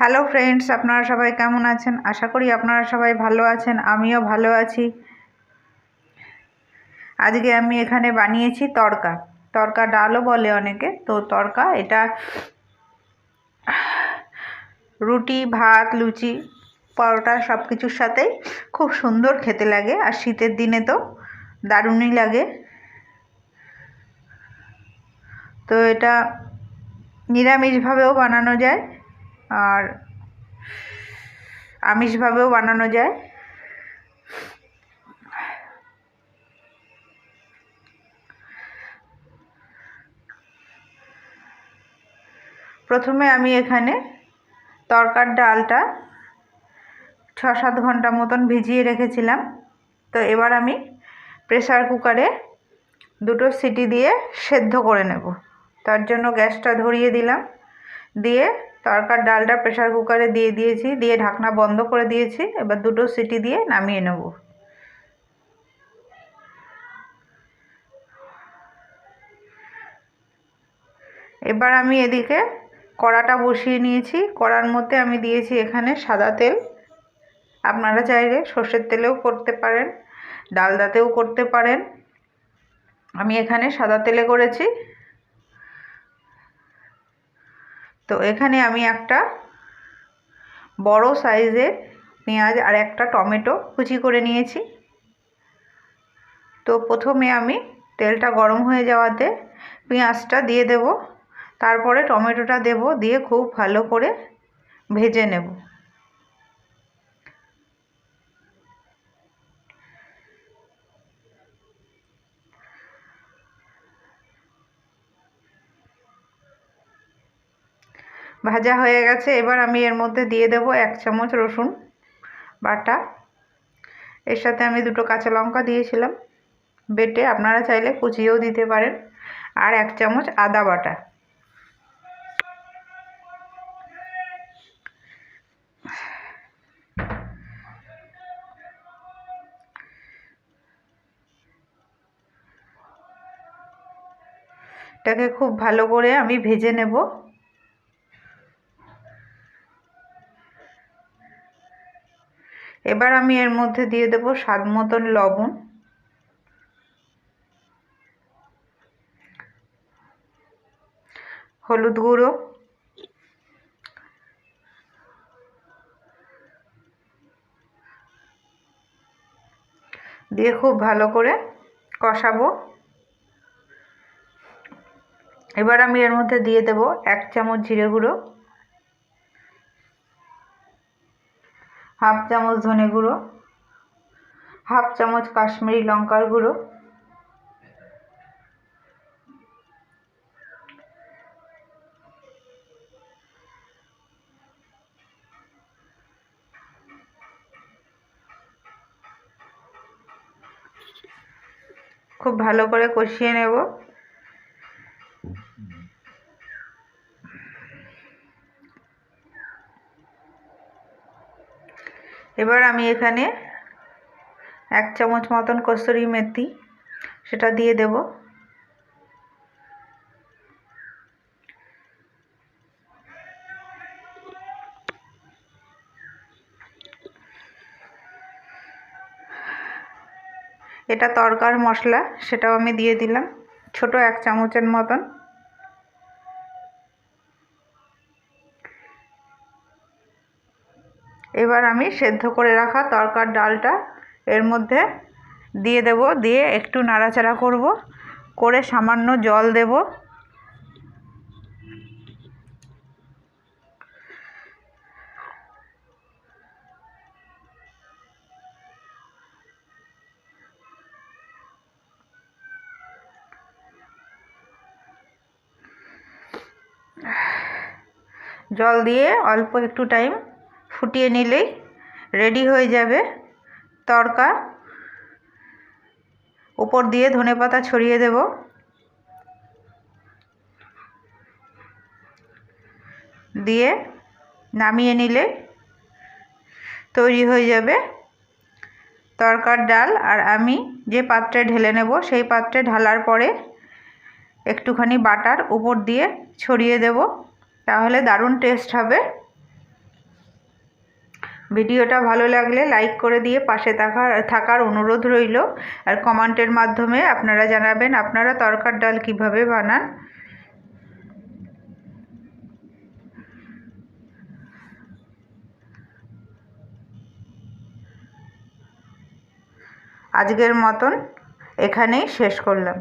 Hello friends, আপনারা সবাই কেমন আছেন? আশা করি আপনারা সবাই ভালো আছেন। আমিও ভালো আছি। আজকে আমি এখানে বানিয়েছি তড়কা। তড়কা ডালও বলে অনেকে। তো তড়কা এটা রুটি, ভাত, লুচি, পরোটা সব কিছুর সাথেই খুব সুন্দর খেতে লাগে। আর শীতের দিনে তো দারুণই লাগে। তো এটা নিরামিষভাবেও বানানো যায় আর আমিষভাবেও বানানো যায়। প্রথমে আমি এখানে তড়কার ডালটা 6-7 ঘন্টা মতন ভিজিয়ে রেখেছিলাম। তো এবার আমি প্রেসার কুকারে 2টো সিটি দিয়ে সেদ্ধ করে নেব। তার জন্য গ্যাসটা ধরিয়ে দিলাম, দিয়ে তড়কার ডালটা প্রেসার কুকারে দিয়ে দিয়েছি, দিয়ে ঢাকনা বন্ধ করে দিয়েছি। এবার 2টো সিটি দিয়ে নামিয়ে নেব। এবার আমি এদিকে কড়াটা বসিয়ে নিয়েছি। কড়ার মধ্যে আমি দিয়েছি এখানে সাদা তেল। আপনারা চাইলে সর্ষের তেলেও করতে পারেন, ডালদাতেও করতে পারেন। আমি এখানে সাদা তেলে করেছি। তো এখানে আমি একটা বড় সাইজের পেঁয়াজ আর একটা টমেটো কুচি করে নিয়েছি। তো প্রথমে আমি তেলটা গরম হয়ে যাওয়াতে পেঁয়াজটা দিয়ে দেব, তারপরে টমেটোটা দেব, দিয়ে খুব ভালো করে ভেজে নেব। ভাজা হয়ে গেছে। এবার আমি এর মধ্যে দিয়ে দেব 1 চামচ রসুন বাটা। এর সাথে আমি 2টো কাঁচা লঙ্কা দিয়েছিলাম বেটে, আপনারা চাইলে কুচিয়েও দিতে পারেন। আর 1 চামচ আদা বাটা। এটাকে খুব ভালো করে আমি ভেজে নেব। এবার আমি এর মধ্যে দিয়ে দেব স্বাদ মতন লবণ, হলুদ গুঁড়ো, দিয়ে খুব ভালো করে কষাবো। এবার আমি এর মধ্যে দিয়ে দেব 1 চামচ জিরে গুঁড়ো, 1/2 চামচ ধনে গুঁড়ো, 1/2 চামচ কাশ্মীরি লঙ্কার গুঁড়ো, খুব ভালো করে কষিয়ে নেব। এবার আমি এখানে 1 চামচ মতন কসুরি মেথি সেটা দিয়ে দেব। এটা তড়কার মশলা, সেটাও আমি দিয়ে দিলাম ছোট 1 চামচের মতন। এবার আমি সেদ্ধ করে রাখা তড়কার ডালটা এর মধ্যে দিয়ে দেব, দিয়ে একটু নাড়াচাড়া করব, করে সামান্য জল দেব। জল দিয়ে অল্প একটু টাইম ফুটিয়ে নিলেই রেডি হয়ে যাবে তড়কা। উপর দিয়ে ধনেপাতা ছড়িয়ে দেব। দিয়ে নামিয়ে নিলে তৈরি হয়ে যাবে তড়কার ডাল। আর আমি যে পাত্রে ঢেলে নেব, সেই পাত্রে ঢালার পরে একটুখানি বাটার উপর দিয়ে ছড়িয়ে দেব, তাহলে দারুণ টেস্ট হবে। ভিডিওটা ভালো লাগলে লাইক করে দিয়ে পাশে থাকার অনুরোধ রইল। আর কমেন্টের মাধ্যমে আপনারা জানাবেন আপনারা তরকার ডাল কিভাবে বানান। আজকের মতন এখানেই শেষ করলাম।